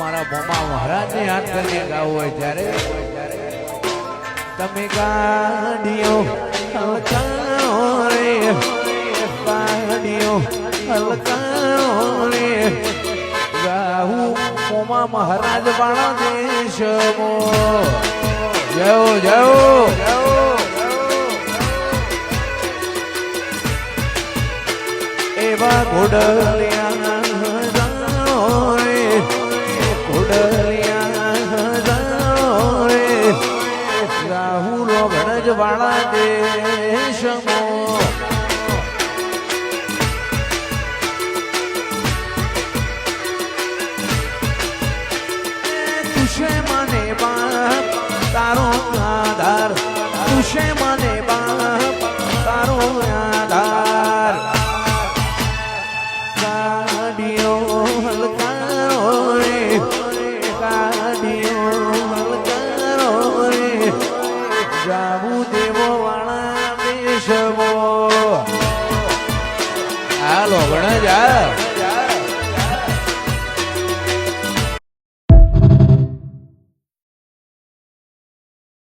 મારા મોમા મહારાજને યાદ કરીને ગાવું હોય ત્યારે તમે ગાડીઓ હલકાઓ રે ગાડીઓ હલકાઓ રે ગાવું મોમા મહારાજ વાળા દેશમાં જાઓ જાઓ એવા ઘોડલિયા રાહુલ ગણજ વાળા દેશમાં તુશે મને બાપ તારો આધાર તુશે મને બાપ તારો આધાર ગાડીઓ હલકારો રે ગાડીઓ હલકારો રે જાવું દેવો વાળા દેશવો હાલો ગણજ